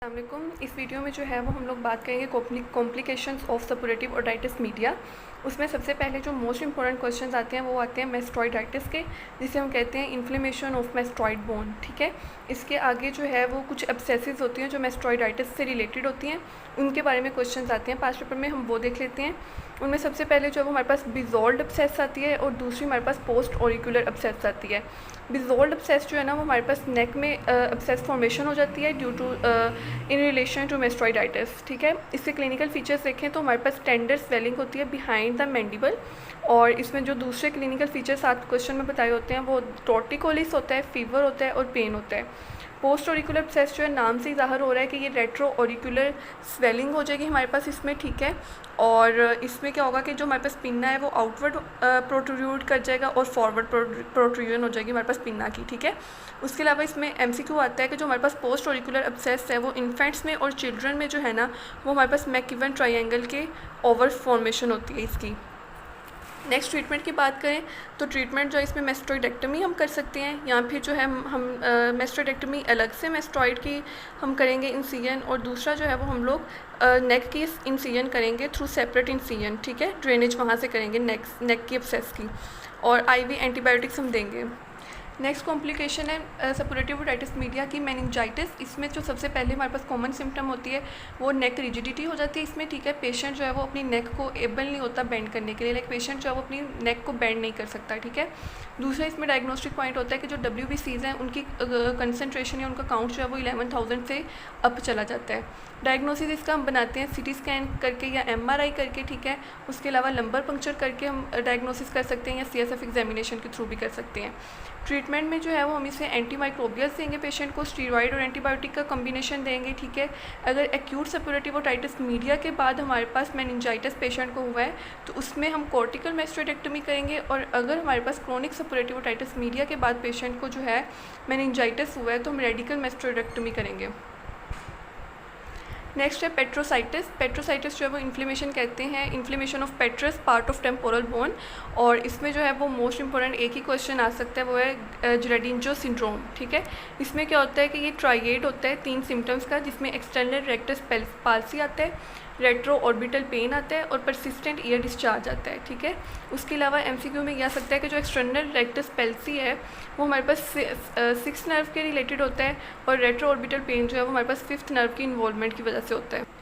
अस्सलामुअलैकुम। इस वीडियो में जो है वो हम लोग बात करेंगे complications of suppurative otitis media. उसमें सबसे पहले जो मोस्ट इंपॉर्टेंट क्वेश्चंस आते हैं वो आते हैं मैस्टॉइडाइटिस के, जिसे हम कहते हैं इन्फ्लेमेशन ऑफ मैस्टॉइड बोन। ठीक है, इसके आगे जो है वो कुछ एब्सेसिस होती हैं जो मैस्टॉइडाइटिस से रिलेटेड होती हैं, उनके बारे में क्वेश्चंस आते हैं। पास्ट पेपर में हम वो देख लेते हैं। उनमें सबसे पहले जो है वो हमारे पास बिजोल्ड एब्सेस आती है और दूसरी हमारे पास पोस्ट ऑरिकुलर एब्सेस आती है। बिजोल्ड एब्सेस जो है ना वो हमारे पास नेक में एब्सेस फॉर्मेशन हो जाती है due to in relation to mastoiditis. ठीक है, इसके क्लिनिकल फीचर्स देखें तो हमारे पास टेंडर स्वेलिंग होती है बिहाइंड द मैंडिबल, और इसमें जो दूसरे क्लिनिकल फीचर्स आप क्वेश्चन में बताए होते हैं वो टॉर्टिकोलिस होता है, फीवर होता है और पेन होता है। पोस्ट ऑरिकुलर एब्सेस जो है नाम से ही ज़ाहिर हो रहा है कि ये रेट्रो ऑरिकुलर स्वेलिंग हो जाएगी हमारे पास इसमें। ठीक है, और इसमें क्या होगा कि जो हमारे पास पिन्ना है वो आउटवर्ड प्रोट्रूड कर जाएगा और फॉरवर्ड प्रोट्रूजन हो जाएगी हमारे पास पिन्ना की। ठीक है, उसके अलावा इसमें MCQ आता है कि जो हमारे पास पोस्ट ऑरिकुलर एब्सेस है वो इन्फेंट्स में और चिल्ड्रन में जो है ना वो हमारे पास मैकिवन ट्रायंगल के ओवर फॉर्मेशन होती है इसकी। नेक्स्ट ट्रीटमेंट की बात करें तो ट्रीटमेंट जो है इसमें मैस्टॉइडेक्टमी हम कर सकते हैं, या फिर जो है हम मैस्टॉइडेक्टमी अलग से मैस्टॉइड की हम करेंगे इंसिजन, और दूसरा जो है वो हम लोग नेक की इंसिजन करेंगे थ्रू सेपरेट इंसिजन। ठीक है, ड्रेनेज वहाँ से करेंगे नेक की एब्सेस की, और IV एंटीबायोटिक्स हम देंगे। नेक्स्ट कॉम्प्लिकेशन है सपोरेटिव ओटाइटिस मीडिया की मेनिंजाइटिस। इसमें जो सबसे पहले हमारे पास कॉमन सिम्टम होती है वो नेक रिजिडिटी हो जाती है इसमें। ठीक है, पेशेंट जो है वो अपनी नेक को एबल नहीं होता बेंड करने के लिए, लाइक पेशेंट जो है वो अपनी नेक को बेंड नहीं कर सकता। ठीक है, दूसरा इसमें डायग्नोस्टिक पॉइंट होता है कि जो WBCs हैं उनकी कंसनट्रेशन या उनका काउंट जो है वो 11,000 से अप चला जाता है। डायग्नोसिस इसका हम बनाते हैं CT स्कैन करके या MRI करके। ठीक है, उसके अलावा लंबर पंक्चर करके हम डायग्नोसिस कर सकते हैं या CSF एग्जामिनेशन के थ्रू भी कर सकते हैं। ट्रीटमेंट में जो है वो हम इसे एंटीमाइक्रोबियल्स देंगे पेशेंट को, स्टीरॉइड और एंटीबायोटिक का कॉम्बिनेशन देंगे। ठीक है, अगर एक्यूट सपोरेटिव ओटाइटिस मीडिया के बाद हमारे पास मेनिंजाइटिस पेशेंट को हुआ है तो उसमें हम कॉर्टिकल मैस्टॉइडेक्टमी करेंगे, और अगर हमारे पास क्रोनिक सपोरेटिव ओटाइटिस मीडिया के बाद पेशेंट को जो है मेनिंजाइटिस हुआ है तो हम रेडिकल मैस्टॉइडेक्टमी करेंगे। नेक्स्ट है पेट्रोसाइटिस। पेट्रोसाइटिस जो है वो इन्फ्लेमेशन कहते हैं, inflammation of पेट्रस part of temporal bone, और इसमें जो है वो मोस्ट इंपॉर्टेंट एक ही क्वेश्चन आ सकता है वो है जरेडिंजो सिंड्रोम। ठीक है, इसमें क्या होता है कि ये ट्राइएड होता है 3 सिम्टम्स का, जिसमें एक्सटर्नल रेक्टस पाल्सी आता है, रेट्रो ऑर्बिटल पेन आता है और परसिस्टेंट ईयर डिस्चार्ज आता है। ठीक है, उसके अलावा MCQ में यह आ सकता है कि जो एक्सटर्नल रेक्टस पैल्सी है वो हमारे पास 6th नर्व के रिलेटेड होता है, और रेट्रो ऑर्बिटल पेन जो है वो हमारे पास 5th नर्व की इन्वॉल्वमेंट की वजह से होता है।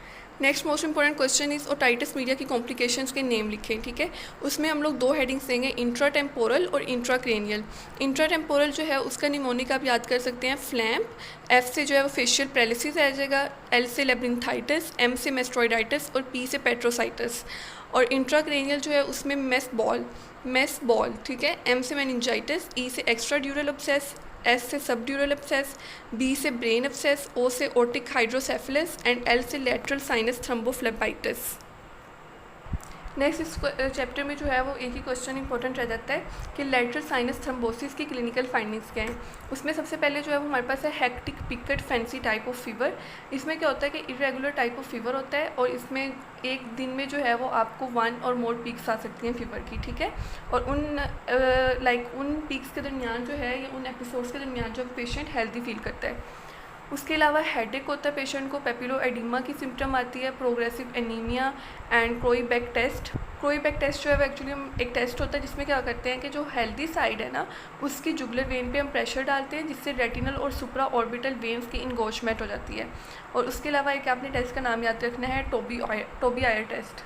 नेक्स्ट मोस्ट इंपॉर्टेंट क्वेश्चन इस ओटाइटिस मीडिया की कॉम्प्लिकेशंस के नेम लिखें। ठीक है, उसमें हम लोग 2 हेडिंग्स देंगे, इंट्राटेम्पोरल और इंट्राक्रेनियल। इंट्राटेम्पोरल जो है उसका निमोनिक आप याद कर सकते हैं फ्लैम्प, F से जो है वो फेशियल पैरालिसिस आ जाएगा, L से लेब्रिंथाइटिस, M से मैस्टॉइडाइटिस और P से पेट्रोसाइटिस। और इंट्राक्रेनियल जो है उसमें मेस बॉल। ठीक है, M से मेनिंजाइटिस, E से एक्स्ट्रा ड्यूरल एब्सेस, S से सबड्यूरल एब्सेस, B से ब्रेन एब्सेस, O से ओटिक हाइड्रोसेफेलस एंड L से लेटरल साइनस थ्रोम्बोफ्लेबाइटिस। नेक्स्ट इस चैप्टर में जो है वो एक ही क्वेश्चन इंपॉर्टेंट रह जाता है कि लेटरल साइनस थ्रोम्बोसिस की क्लिनिकल फाइंडिंग्स क्या हैं। उसमें सबसे पहले जो है वो हमारे पास है hectic picket fancy type of fever. इसमें क्या होता है कि इरेगुलर टाइप ऑफ फीवर होता है, और इसमें एक दिन में जो है वो आपको 1 और मोर पीक्स आ सकती हैं फीवर की। ठीक है, और उन पीक्स के दरमियान जो है या उन एपिसोड्स के दरमियान जो पेशेंट हेल्दी फील करता है। उसके अलावा हेडेक होता है पेशेंट को, पेपिलो एडिमा की सिम्टम आती है, progressive anaemia and Crowe Beck test. Crowe Beck test जो है वो एक्चुअली एक टेस्ट होता है जिसमें क्या करते हैं कि जो हेल्दी साइड है ना उसकी जुगुलर वेन पे हम प्रेशर डालते हैं, जिससे रेटिनल और सुप्रा ऑर्बिटल वेन्स की इनगोशमेंट हो जाती है। और उसके अलावा एक आपने टेस्ट का नाम याद रखना है टोबी आयर टेस्ट।